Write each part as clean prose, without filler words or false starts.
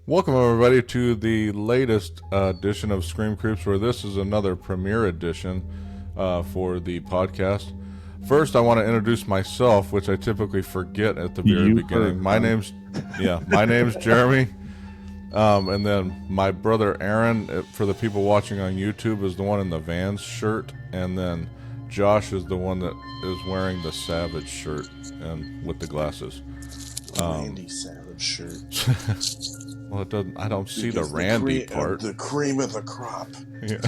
Welcome, everybody, to the latest edition of Scream Creeps, where this is another premiere edition for the podcast. First, I want to introduce myself, which I typically forget at the very beginning. My name's Jeremy, and then my brother Aaron, for the people watching on YouTube, is the one in the Vans shirt, and then Josh is the one that is wearing the Savage shirt and with the glasses. Randy Savage shirt. Well, it doesn't. I don't see the Randy part. The cream of the crop. Yeah.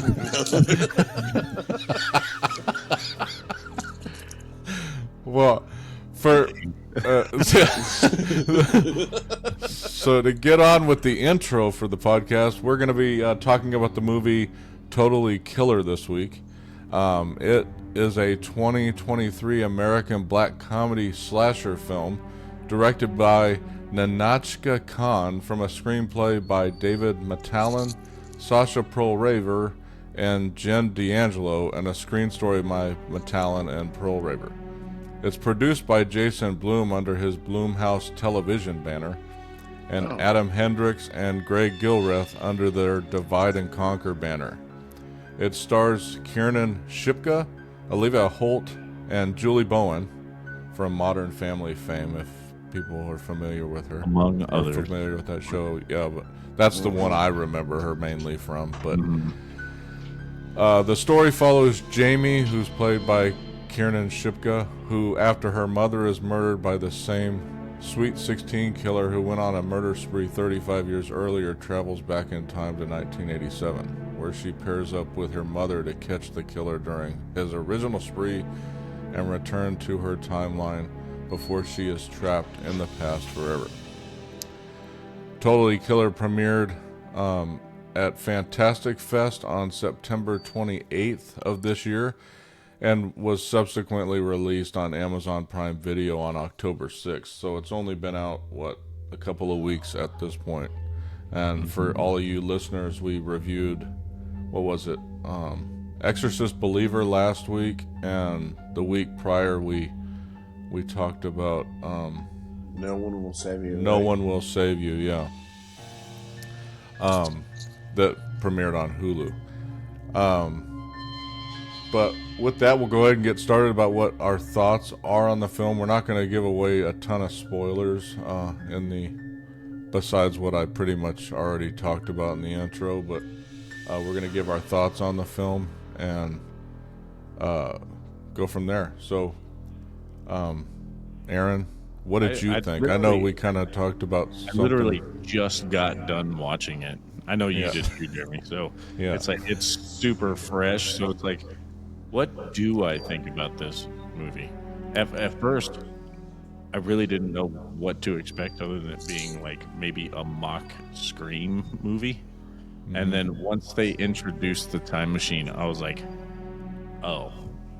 Well, so to get on with the intro for the podcast, we're going to be talking about the movie Totally Killer this week. It is a 2023 American black comedy slasher film directed by Nahnatchka Khan from a screenplay by David Matalin, Sasha Pearl-Raver, and Jen D'Angelo, and a screen story by Matalin and Pearl-Raver. It's produced by Jason Blum under his Blumhouse Television banner, and Adam Hendricks and Greg Gilreath under their Divide and Conquer banner. It stars Kiernan Shipka, Olivia Holt, and Julie Bowen from Modern Family fame, if people are familiar with her. Among others. Familiar with that show, yeah, but that's the one I remember her mainly from. But the story follows Jamie, who's played by Kiernan Shipka, who, after her mother is murdered by the same Sweet 16 killer who went on a murder spree 35 years earlier, travels back in time to 1987, where she pairs up with her mother to catch the killer during his original spree and return to her timeline before she is trapped in the past forever. Totally Killer premiered at Fantastic Fest on September 28th of this year and was subsequently released on Amazon Prime Video on October 6th. So it's only been out, a couple of weeks at this point. And for all of you listeners, we reviewed, Exorcist Believer last week, and the week prior we talked about No One Will Save You. No One Will Save You, yeah. That premiered on Hulu. But with that, we'll go ahead and get started about what our thoughts are on the film. We're not going to give away a ton of spoilers besides what I pretty much already talked about in the intro, but we're going to give our thoughts on the film and go from there. So, Aaron, what did you think? I know we kind of talked about something. I literally just got done watching it. I know you did too, Jeremy. So it's like it's super fresh. So it's like, what do I think about this movie? At first, I really didn't know what to expect other than it being like maybe a mock Scream movie. And then once they introduced the time machine, I was like, oh,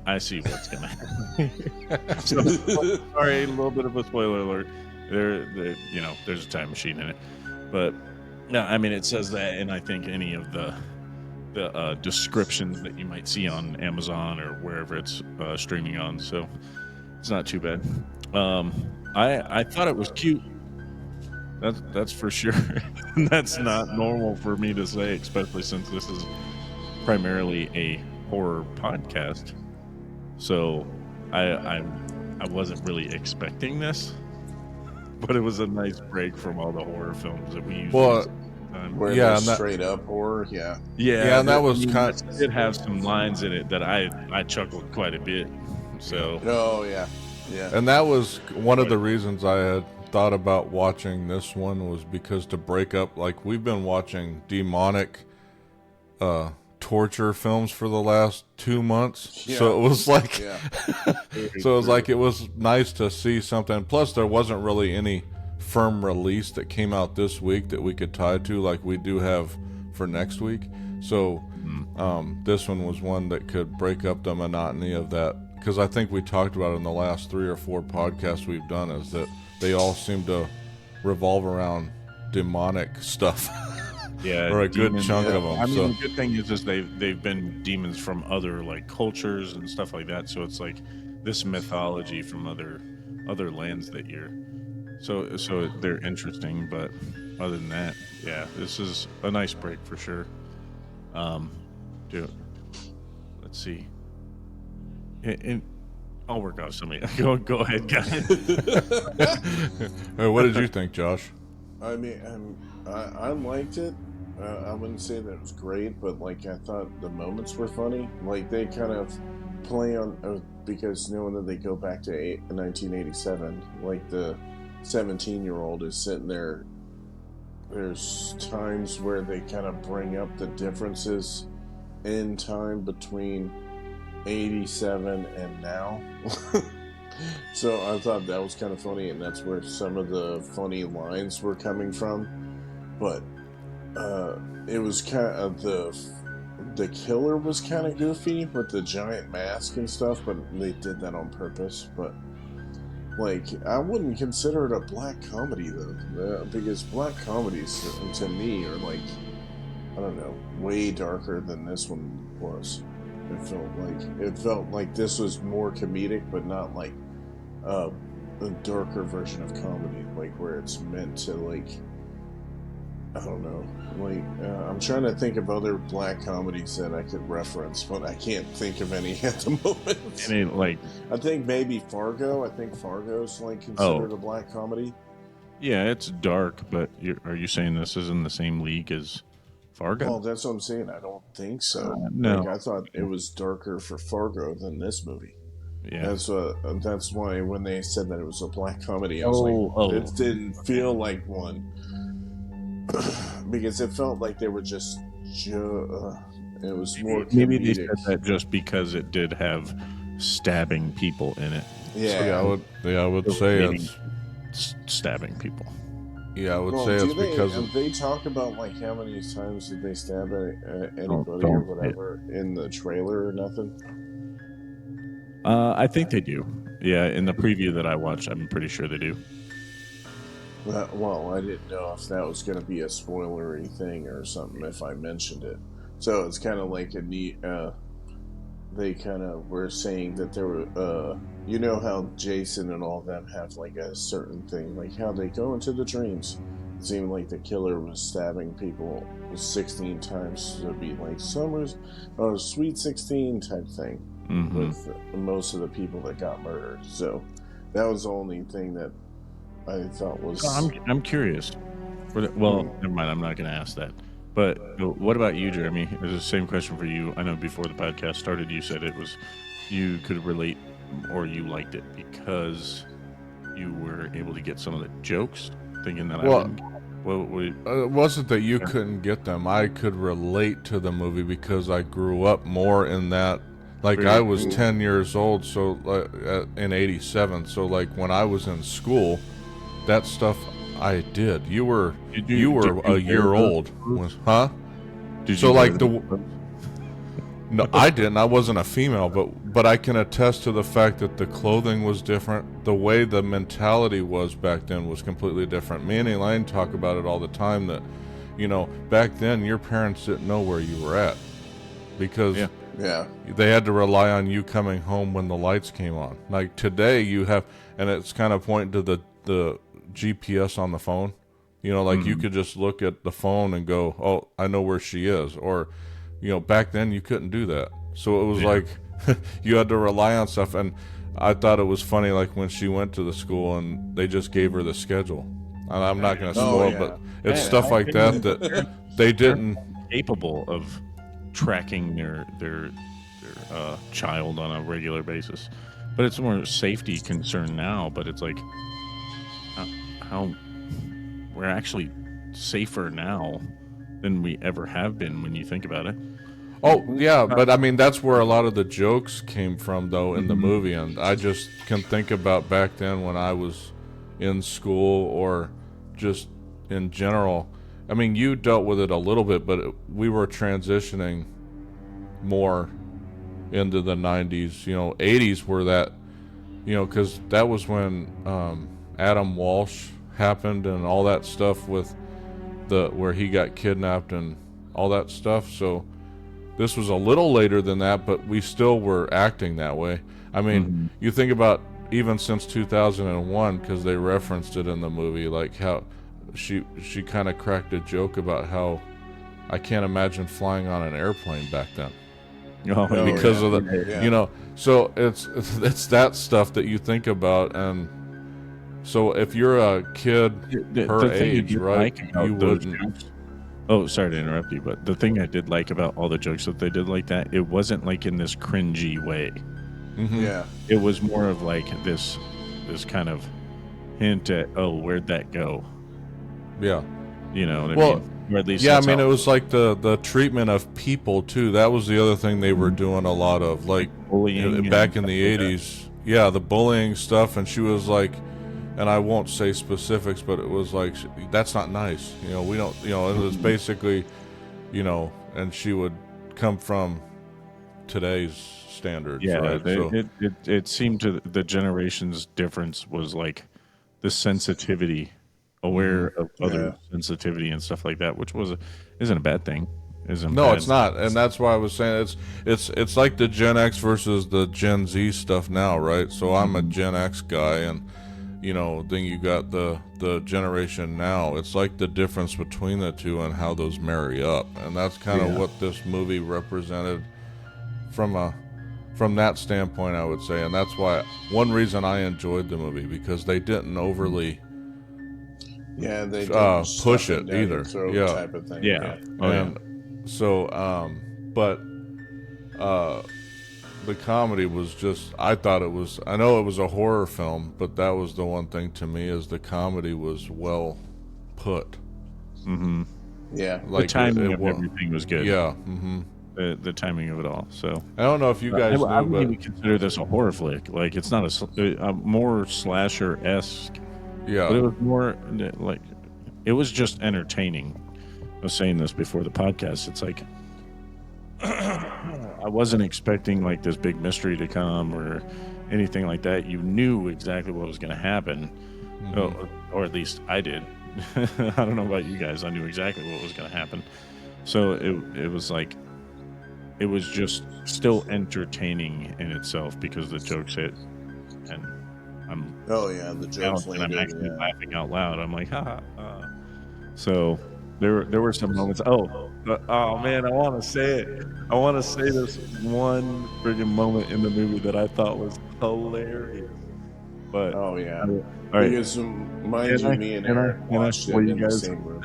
I see what's gonna happen. So, sorry, a little bit of a spoiler alert. There's a time machine in it, but no, I mean it says that, and I think any of the descriptions that you might see on Amazon or wherever it's streaming on, so it's not too bad. I thought it was cute. That's for sure. That's not normal for me to say, especially since this is primarily a horror podcast. So I wasn't really expecting this, but it was a nice break from all the horror films that we usually straight up horror. Yeah, and that was kind of, it did have some lines in it that I chuckled quite a bit. So and that was one of the reasons I had thought about watching this one, was because to break up, like, we've been watching demonic torture films for the last 2 months, so it was like it was nice to see something. Plus there wasn't really any firm release that came out this week that we could tie to like we do have for next week, so this one was one that could break up the monotony of that, because I think we talked about it in the last 3 or 4 podcasts we've done, is that they all seem to revolve around demonic stuff. Yeah, or a good chunk of them. I mean, the good thing is they've been demons from other like cultures and stuff like that. So it's like this mythology from other lands that you're. So they're interesting, but other than that, yeah, this is a nice break for sure. Dude, let's see. And I'll work out something. Go ahead, guys. What did you think, Josh? I mean, I liked it. I wouldn't say that it was great, but like I thought the moments were funny. Like they kind of play on because knowing that they go back to 1987, like the 17-year-old is sitting there. There's times where they kind of bring up the differences in time between 87 and now. So I thought that was kind of funny, and that's where some of the funny lines were coming from. But it was kind of the killer was kind of goofy with the giant mask and stuff, but they did that on purpose. But like, I wouldn't consider it a black comedy though, because black comedies to me are like, I don't know, way darker than this one was. It felt like this was more comedic, but not like a darker version of comedy, like where it's meant to like, I don't know, like I'm trying to think of other black comedies that I could reference, but I can't think of any at the moment. Any like, I think maybe Fargo. I think Fargo's like considered a black comedy. Yeah, it's dark, but are you saying this is in the same league as Fargo? Well, that's what I'm saying. I don't think so. No, like, I thought it was darker for Fargo than this movie. Yeah, that's why when they said that it was a black comedy, I was it didn't feel like one because it felt like they were just. It was more. Maybe they said that just because it did have stabbing people in it. Yeah, so I would say it's stabbing people. Yeah, I would say it's because they talk about like how many times did they stab anybody or whatever in the trailer or nothing. I think they do. Yeah, in the preview that I watched, I'm pretty sure they do. Well, I didn't know if that was going to be a spoilery thing or something if I mentioned it. So it's kind of like a neat. They kind of were saying that there were, you know how Jason and all of them have like a certain thing, like how they go into the dreams. It seemed like the killer was stabbing people 16 times to be like summer's sweet 16 type thing with most of the people that got murdered. So that was the only thing that I thought was. I'm curious. Well, never mind. I'm not going to ask that. But what about you, Jeremy? It was the same question for you. I know before the podcast started, you said it was you could relate or you liked it because you were able to get some of the jokes. Thinking that it wasn't that you couldn't get them. I could relate to the movie because I grew up more in that. Like I was 10 years old, so in '87. So like when I was in school, that stuff. I did. You were a year old, huh? Did you like the? No, I didn't. I wasn't a female, but I can attest to the fact that the clothing was different. The way the mentality was back then was completely different. Me and Elaine talk about it all the time. That, back then your parents didn't know where you were at because they had to rely on you coming home when the lights came on. Like today, you have, and it's kind of pointing to the GPS on the phone, you could just look at the phone and go, oh, I know where she is, or back then you couldn't do that, so it was like you had to rely on stuff. And I thought it was funny, like when she went to the school and they just gave her the schedule, and I'm not going to spoil but it's stuff like that they didn't capable of tracking their child on a regular basis. But it's more safety concern now. But it's like how we're actually safer now than we ever have been when you think about it. Oh, yeah, but I mean, that's where a lot of the jokes came from, though, in the movie. And I just can think about back then when I was in school or just in general. I mean, you dealt with it a little bit, but we were transitioning more into the 90s. 80s were that, because that was when Adam Walsh happened and all that stuff with where he got kidnapped and all that stuff. So this was a little later than that, but we still were acting that way. I mean, you think about even since 2001, because they referenced it in the movie, like how she kind of cracked a joke about how I can't imagine flying on an airplane back then. Because of the so it's that stuff that you think about. And so if you're a kid her age, right, you wouldn't. Oh, sorry to interrupt you, but the thing I did like about all the jokes that they did like that, it wasn't like in this cringy way. Yeah, it was more of like this kind of hint at, oh, where'd that go? Yeah, you know what I mean? Or at least it was like the treatment of people too. That was the other thing they were doing a lot of, like bullying back in the 80s. Yeah, the bullying stuff. And she was like, and I won't say specifics, but it was like, that's not nice. We don't. It was basically, and she would come from today's standards. Yeah, right? It seemed to the generation's difference was like the sensitivity, aware of other sensitivity and stuff like that, which isn't a bad thing. It's not, and that's why I was saying it's like the Gen X versus the Gen Z stuff now, right? So I'm a Gen X guy, and then you got the generation now. It's like the difference between the two and how those marry up, and that's kind of what this movie represented from that standpoint, I would say. And that's why one reason I enjoyed the movie, because they didn't overly they push it either. Type of thing. But the comedy was just, I know it was a horror film, but that was the one thing to me, is the comedy was well put. Yeah, like the timing of everything was good. Yeah. The timing of it all. So I don't know if you guys I wouldn't even consider this a horror flick. Like, it's not a more slasher-esque. Yeah, but it was more like, it was just entertaining. I was saying this before the podcast. It's like, I wasn't expecting like this big mystery to come or anything like that. You knew exactly what was going to happen, or at least I did. I don't know about you guys. I knew exactly what was going to happen. So it was like, it was just still entertaining in itself because the jokes hit, and the jokes landed, and I'm actually laughing out loud. I'm like, ha. So there were some moments. Oh man, I want to say it. I want to say this one friggin' moment in the movie that I thought was hilarious. But all right, because mind you, me and Aaron watched it in the same room.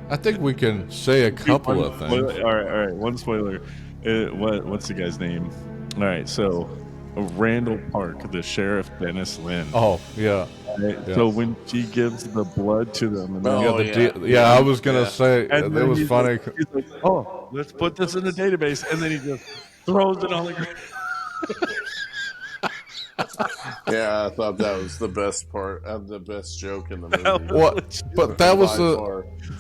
I think we can say a couple of things. All right. One spoiler. What's the guy's name? All right, so Randall Park, the Sheriff Dennis Lynn. Oh, yeah. Right? Yeah. So when she gives the blood to them, and I was gonna say it was funny. He's like, "Oh, let's put this in the database," and then he just throws it on the ground. Yeah, I thought that was the best part of the best joke in the movie. But that was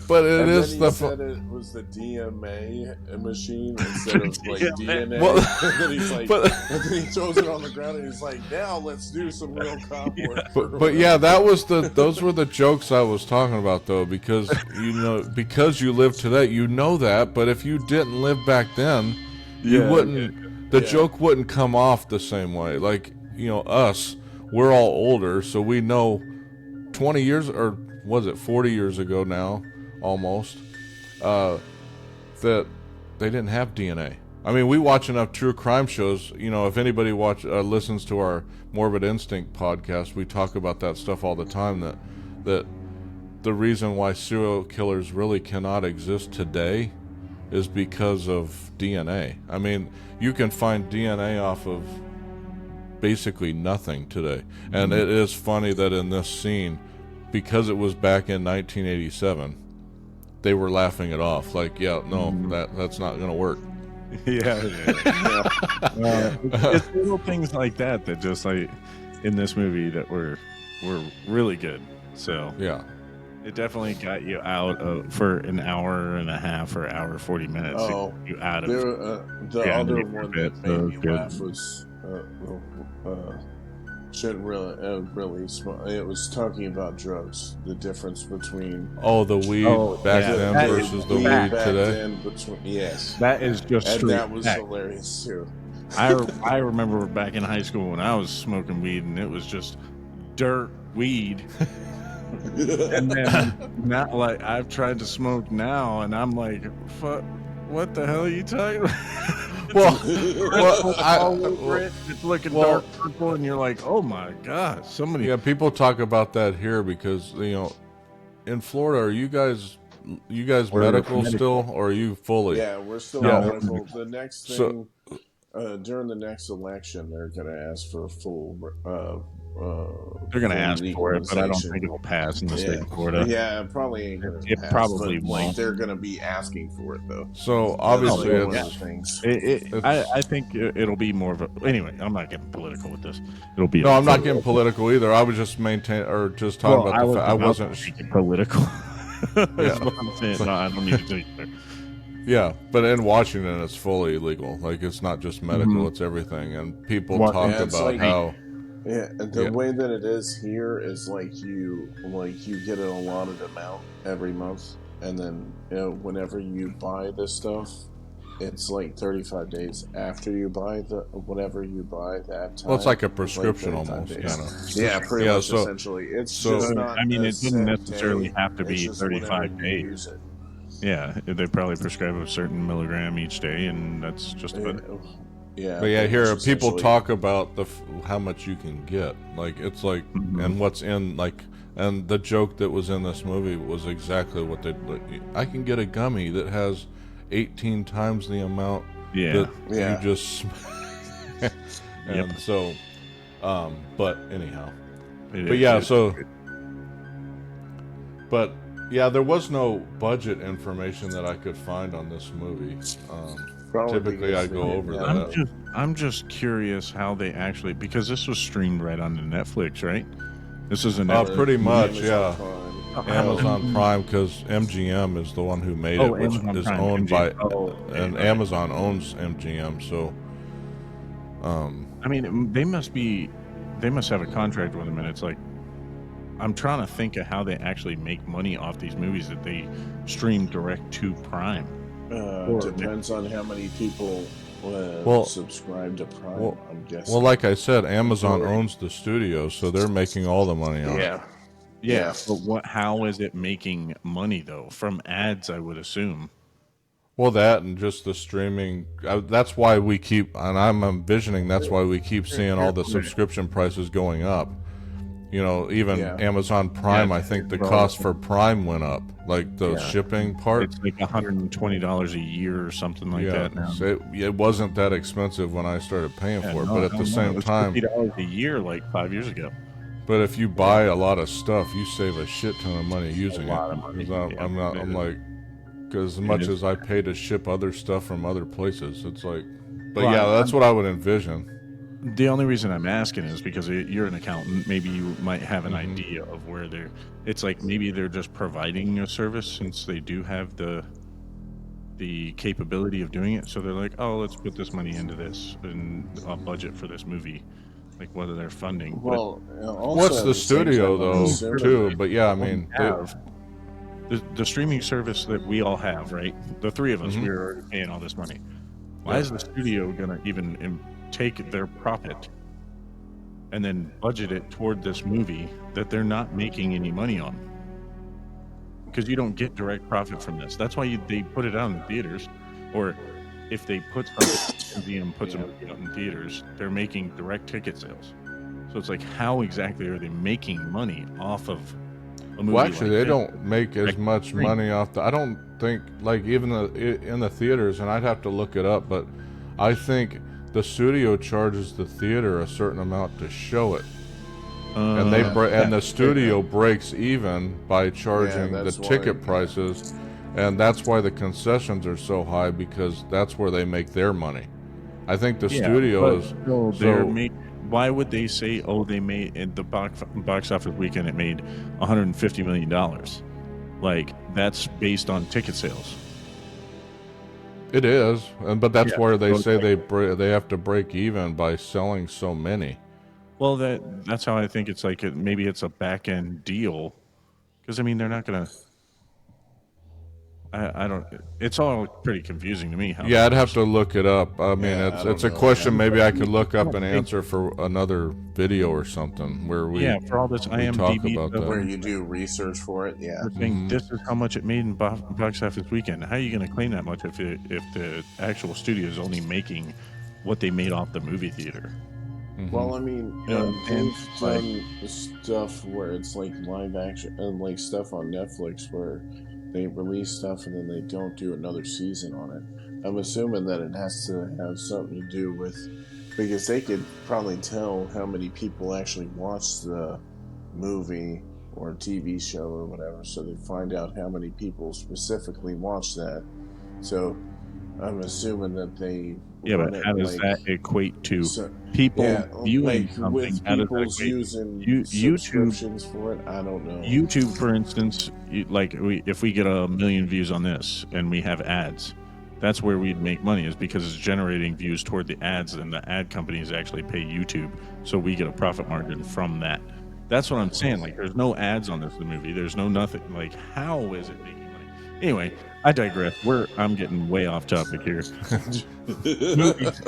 but it and is then he said it was the DMA machine instead of like DNA. And then he's like, and then he throws it on the ground and he's like, now let's do some real cop work. But yeah, those were the jokes I was talking about, though, because because you live today, that. But if you didn't live back then, you wouldn't. The joke wouldn't come off the same way. Like, us, we're all older, so we know 20 years, or was it 40 years ago now, almost, that they didn't have DNA. I mean, we watch enough true crime shows. If anybody listens to our Morbid Instinct podcast, we talk about that stuff all the time, that the reason why serial killers really cannot exist today is because of DNA. I mean, you can find DNA off of basically nothing today. And it is funny that in this scene, because it was back in 1987, they were laughing it off. Like, that's not going to work. It's little things like that just like in this movie that were really good. So yeah, it definitely got you out for an hour and a half or hour 40 minutes. You out of the other one that made me laugh was shouldn't really it was talking about drugs, the difference between the weed back then versus the weed today. Yes, that is just and that was hilarious too. I remember back in high school when I was smoking weed, and it was just dirt weed. And then now, like, I've tried to smoke now, and I'm like, what the hell are you talking about? All over it. It's looking dark purple, and you're like, oh my god, somebody. Yeah, people talk about that here because in Florida, are you guys medical still, or are you fully? Yeah, we're still No, medical. The next thing, during the next election, they're going to ask for a full. They're going to full ask for it, but I don't legalization. think it'll pass in the state of Florida. Yeah, it probably ain't going to It pass, probably but won't. they're going to be asking for it though. So That's obviously, like one of the things. I think it'll be more of a. Anyway, I'm not getting political with this. It'll be. No, I'm not getting political either. I was just talking about the fact I wasn't political. Yeah, what I'm saying. No, I don't need to take it there. Yeah, but in Washington, it's fully illegal. Like, it's not just medical; it's everything. And people talk about how. Yeah, the way that it is here is like you get an allotted amount every month, and then whenever you buy this stuff, it's like 35 days after you buy whatever you buy that time. Well, it's like a prescription almost, kind of. Yeah, pretty much. Essentially, it's just not. I mean, it doesn't necessarily have to be 35 days. Use it. Yeah, they probably prescribe a certain milligram each day, and that's just about it. Yeah, but yeah, here people talk about how much you can get. Like, it's like, and what's in, like, and the joke that was in this movie was exactly what they. I can get a gummy that has 18 times the amount that you just. And so, but anyhow, but yeah, there was no budget information that I could find on this movie. Typically, I go over that. I'm just curious how they actually, because this was streamed right onto Netflix, right? This is a Netflix. Pretty much, yeah. Amazon Prime, because MGM is the one who made it, which is owned by, and Amazon owns MGM. So, I mean, they must have a contract with them, and it's like, I'm trying to think of how they actually make money off these movies that they stream direct to Prime. Depends on how many people subscribe to Prime, I'm guessing. Well, like I said, Amazon owns the studio, so they're making all the money on it. Yeah, but how is it making money, though? From ads, I would assume. Well, that and just the streaming. That's why we keep, and I'm envisioning that's why we keep seeing all the subscription prices going up. Even Amazon Prime, I think the cost for Prime went up, like the shipping part. It's like $120 a year or something like that now. So it wasn't that expensive when I started paying for it, but at the same time, $50 a year like 5 years ago. But if you buy a lot of stuff, you save a shit ton of money using it. I'm like, because as much as I pay to ship other stuff from other places, it's like, but that's what I would envision. The only reason I'm asking is because you're an accountant. Maybe you might have an idea of where it's like maybe they're just providing a service since they do have the capability of doing it. So they're like, oh, let's put this money into this and a budget for this movie. Like whether they're funding. Well, what's the studio though too? But yeah, I mean, the streaming service that we all have, right? The three of us, we're paying all this money. Why is the studio gonna even take their profit and then budget it toward this movie that they're not making any money on? Because you don't get direct profit from this. That's why they put it out in theaters, or if they put something, puts them out in theaters, they're making direct ticket sales. So it's like, how exactly are they making money off of a movie? Well, actually, they don't make as much money off I don't think, like, even in the theaters, and I'd have to look it up, but I think the studio charges the theater a certain amount to show it, and the studio breaks even by charging the ticket prices, and that's why the concessions are so high, because that's where they make their money. I think the studio is. Why would they say, oh, they made in the box office weekend it made $150 million? Like, that's based on ticket sales. It is, but that's where they say they have to break even by selling so many. Well, that's how I think it's like. Maybe it's a back end deal, because I mean they're not gonna. I don't. It's all pretty confusing to me. How Yeah, that I'd have works. to look it up. I mean, Yeah, I it's don't a know. question maybe I could look I up don't and think. answer for another video or something where Yeah, for all this we talk IMDb about stuff, that. Where and you do research for it, yeah. they're saying this is how much it made in box office weekend. How are you going to claim that much if the actual studio is only making what they made off the movie theater? Well, I mean, You know what I'm saying? they've Like, done stuff where it's like live action, and like stuff on Netflix where they release stuff and then they don't do another season on it. I'm assuming that it has to have something to do with, because they could probably tell how many people actually watch the movie or TV show or whatever, so they find out how many people specifically watch that. So I'm assuming that they yeah, but run it how does like, that equate to so people yeah, viewing like something? with How does that people's equate? using YouTube, subscriptions for it. I don't know. YouTube, for instance, if we get a million views on this and we have ads, that's where we'd make money, is because it's generating views toward the ads, and the ad companies actually pay YouTube, so we get a profit margin from that. That's what I'm saying. Like, there's no ads on this movie. There's no nothing. Like, how is it making money? Anyway, I digress. I'm getting way off topic here. Movies.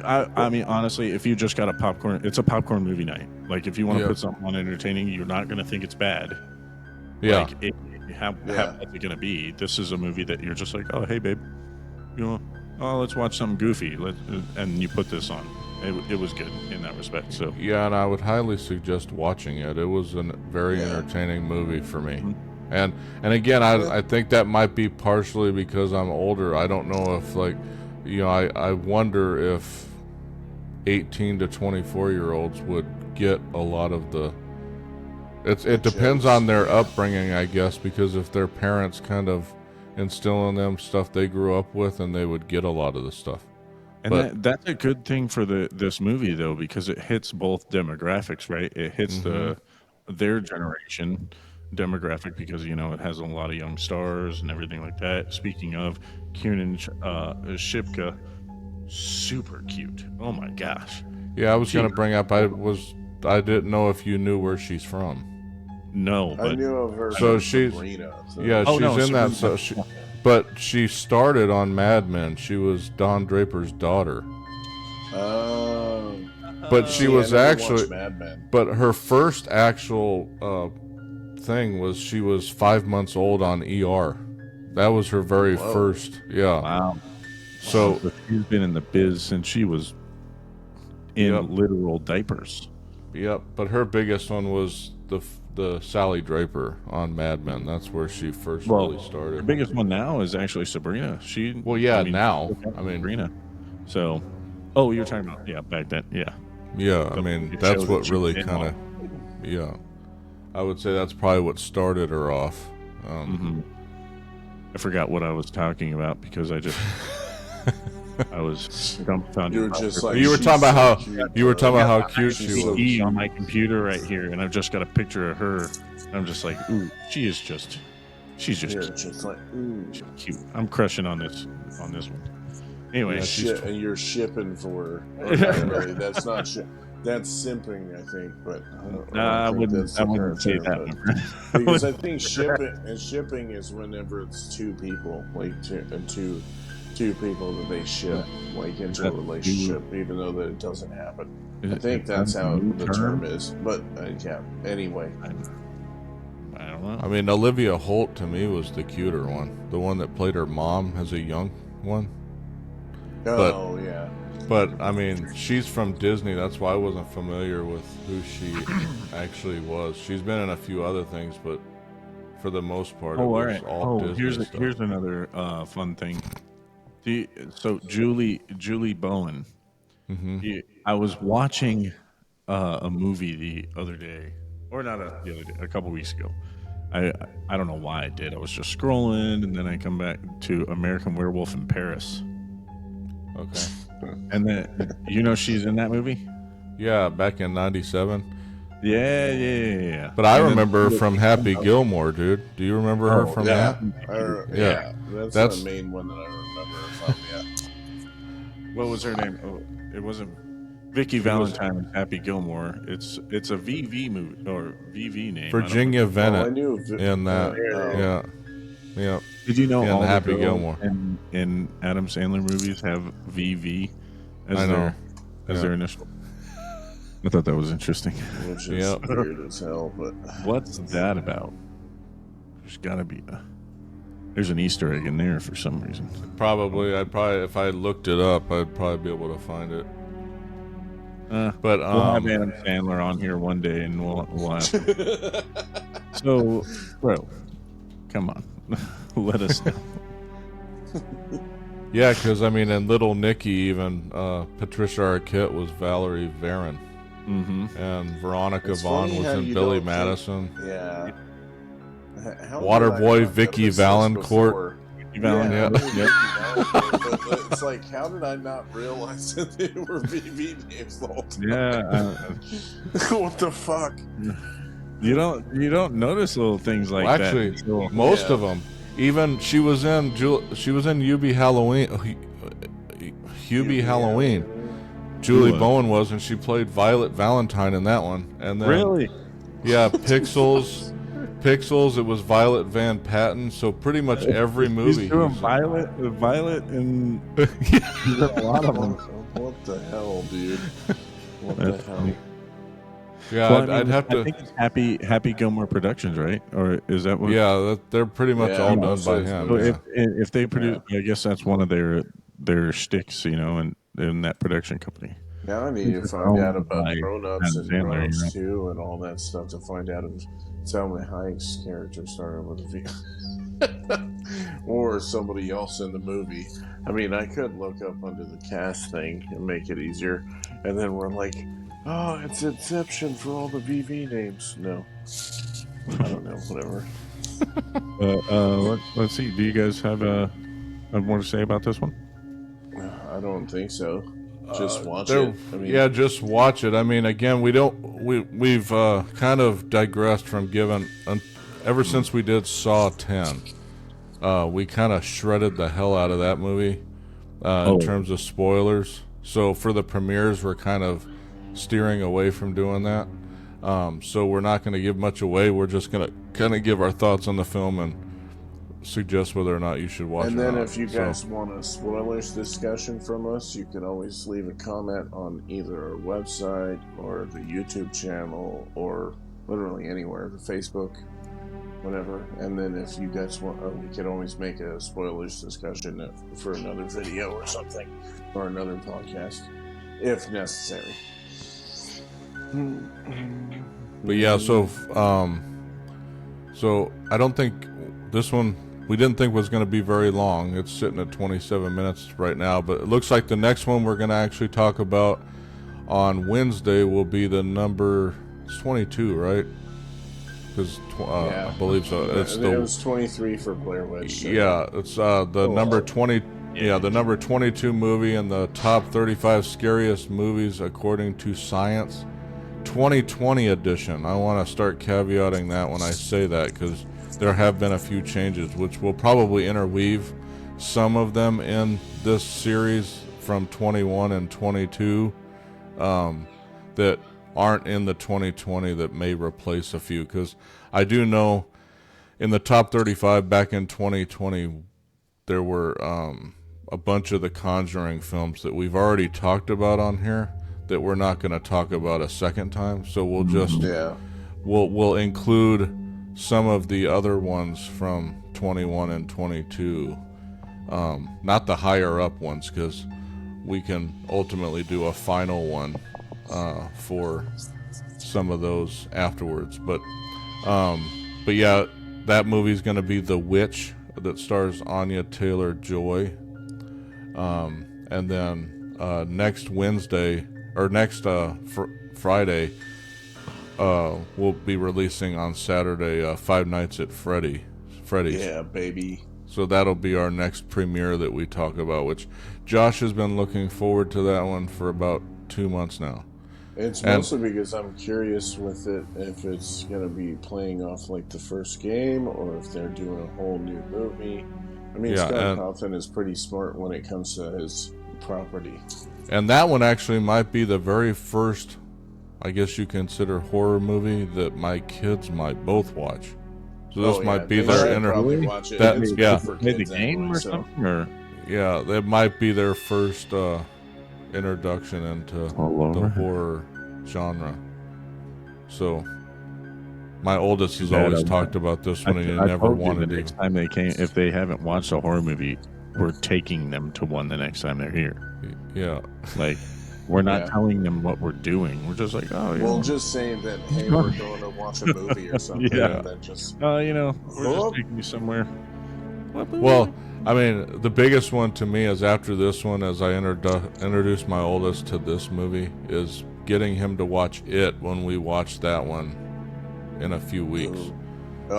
I mean, honestly, if you just got a popcorn, it's a popcorn movie night. Like, if you want to Yep. put something on entertaining, you're not going to think it's bad. Yeah. Like, how bad's it going to be? This is a movie that you're just like, oh, hey, babe, you know, oh, let's watch something goofy. And you put this on. It was good in that respect. So Yeah, and I would highly suggest watching it. It was a very entertaining movie for me. Mhm. And again, I think that might be partially because I'm older. I don't know if, like, I wonder if 18 to 24-year-olds would get a lot of it depends on their upbringing, I guess, because if their parents kind of instill in them stuff they grew up with, and they would get a lot of the stuff. And But that's a good thing for this movie, though, because it hits both demographics, right? It hits their generation demographic, because it has a lot of young stars and everything like that. Speaking of, Kiernan Shipka, super cute. Oh my gosh. yeah, I was She going to bring up, I didn't know if you knew where she's from. No, I but knew of her So from she's Sabrina. So. yeah, oh she's no, in that. Sabrina. So but she started on Mad Men. She was Don Draper's daughter. But she See, I was never actually, watched Mad Men. but her first actual thing was she was 5 months old on ER. That was her very first. Yeah. Wow. So She's been in the biz since she was in Yep. literal diapers. Yep. But her biggest one was the Sally Draper on Mad Men. That's where she first really The started. biggest one now is actually Sabrina. Well, yeah, I mean, now. I mean, Sabrina. So, oh, you're talking about back then, yeah. yeah. I mean, that's show that what she really was in kind of, yeah. I would say that's probably what started her off. I forgot what I was talking about because I was dumbfounded. You were just like, You were she's talking about so how cute, you were bro. talking about how cute She's she so was. E on my computer right here, and I've just got a picture of her. And I'm just like, ooh, she's just You're cute. just like, ooh. She's cute. I'm crushing on this one. Anyway, And you're shipping for her. Or not really. That's not that's simping, I think. But I think wouldn't. that's I the wouldn't correct say term, that. but- because I think shipping is whenever it's two people, like two people that they ship like into a relationship, even though that it doesn't happen. I think that's how the term is. But yeah. Anyway, I don't know. I mean, Olivia Holt to me was the cuter one, the one that played her mom as a young one. oh yeah. But I mean, she's from Disney. That's why I wasn't familiar with who she actually was. She's been in a few other things, but for the most part, it was all Disney stuff. Here's another fun thing. So Julie Bowen. I was watching a movie the other day, or not the other day, a couple weeks ago. I don't know why I did. I was just scrolling, and then I come back to American Werewolf in Paris. Okay. And then she's in that movie. Yeah, back in '97. Yeah. But I remember her from Happy Gilmore, dude. Do you remember her from that? Yeah. That's the main one that I remember from. Yeah. What was her name? Oh, it wasn't Vicky Valentine and Happy Gilmore. It's a VV movie or VV name. Virginia Vennet I knew in that. oh. Yeah. Yeah. Did you know Yeah, all and the Happy girls Gilmore. in Adam Sandler movies have VV as I know. their initial? I thought that was interesting. Which is weird as hell, but what's that about? There's got to be there's an Easter egg in there for some reason. Probably, if I looked it up, I'd probably be able to find it. But we'll have Adam Sandler on here one day, and we'll have to. So, bro, come on, let us know. Yeah, because I mean, in Little Nicky, even Patricia Arquette was Valerie Varon, and Veronica Vaughn was in Billy Madison. Yeah. Waterboy Vicky Valancourt. Yeah. But it's like, how did I not realize that they were VV names the whole time? Yeah. What the fuck? You don't notice little things like that. Actually, most of them. Even she was in Hubie Halloween. Hubie Halloween. Julie Bowen was, and she played Violet Valentine in that one. And then, really? Yeah, Pixels. It was Violet Van Patten. So pretty much every movie. He's doing Violet, and a lot of them. What the hell, dude? What the hell? Yeah, well, I'd have to. I think it's Happy Gilmore Productions, right? Or is that what? Yeah, they're pretty much all done by him. So if they produce, I guess that's one of their shticks, in that production company. Now I need to find out about Grown-Ups and Grown-Ups 2 and all that stuff to find out if Salma Hayek's character started with a V. Or somebody else in the movie. I mean, I could look up under the cast thing and make it easier. And then we're like, oh, it's Inception for all the VV names. No. I don't know, whatever. Let's see. Do you guys have more to say about this one? I don't think so. Just watch it. Yeah, just watch it. I mean, again, we've kind of digressed from giving ever since we did Saw 10. We kind of shredded the hell out of that movie in terms of spoilers. So for the premieres, we're kind of steering away from doing that. So we're not going to give much away. We're just going to kind of give our thoughts on the film and suggest whether or not you should watch it. And then if you guys want a spoilers discussion from us, you can always leave a comment on either our website or the YouTube channel or literally anywhere, the Facebook, whatever. And then if you guys want, we can always make a spoilers discussion for another video or something, or another podcast, if necessary. But yeah, so I don't think this one, we didn't think was going to be very long. It's sitting at 27 minutes right now, but it looks like the next one we're going to actually talk about on Wednesday will be the number 22, right? Because I believe so. It was 23 for Blair Witch. So. Yeah, it's the number 20. Yeah, the number 22 movie in the top 35 scariest movies according to Science. 2020 edition. I want to start caveating that when I say that, because there have been a few changes, which will probably interweave some of them in this series from 21 and 22 that aren't in the 2020 that may replace a few. Because I do know in the top 35 back in 2020 there were a bunch of the Conjuring films that we've already talked about on here that we're not going to talk about a second time. So we'll just we'll include some of the other ones from 21 and 22, not the higher up ones, because we can ultimately do a final one for some of those afterwards. But yeah, that movie's going to be The Witch, that stars Anya Taylor-Joy. And then next Wednesday, or next Friday, we'll be releasing on Saturday Five Nights at Freddy's. Yeah, baby. So that'll be our next premiere that we talk about, which Josh has been looking forward to that one for about 2 months now. It's mostly because I'm curious with it if it's going to be playing off like the first game or if they're doing a whole new movie. I mean, Scott Cawthon is pretty smart when it comes to his property. And that one actually might be the very first, I guess you consider, horror movie that my kids might both watch. So this might be they their should probably watch it. That, It's yeah, good for play the kids game anyway, or so. something, or yeah, that might be their first introduction into the horror genre. So my oldest has always talked about this one, and he never wanted to. Next time they came, if they haven't watched a horror movie, we're taking them to one the next time they're here. Yeah, like we're not telling them what we're doing. We're just like, oh, yeah. We'll just say that, hey, we're going to watch a movie or something, and then just, we're just taking you somewhere. Well, I mean, the biggest one to me is after this one, as I introduced my oldest to this movie, is getting him to watch it when we watch that one in a few weeks.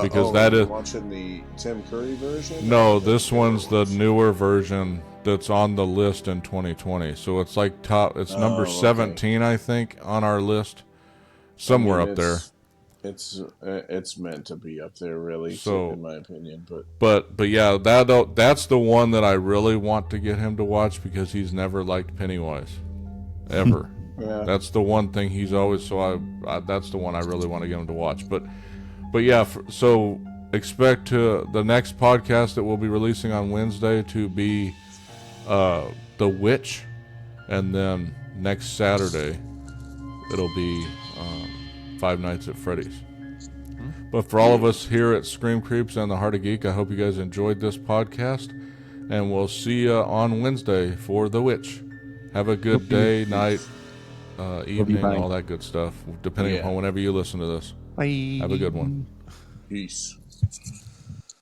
Because that is watching the Tim Curry version. No, this one's the newer version that's on the list in 2020. So it's like it's number 17, I think, on our list, somewhere up there. It's meant to be up there, really. So, in my opinion, but yeah, that's the one that I really want to get him to watch because he's never liked Pennywise, ever. That's the one thing he's always. So that's the one I really want to get him to watch. But yeah, so expect the next podcast that we'll be releasing on Wednesday to be The Witch, and then next Saturday it'll be Five Nights at Freddy's. But for all of us here at Scream Creeps and the Heart of Geek, I hope you guys enjoyed this podcast, and we'll see you on Wednesday for The Witch. Have a good day, night, evening, all that good stuff, depending upon whenever you listen to this. Bye. Have a good one. Peace.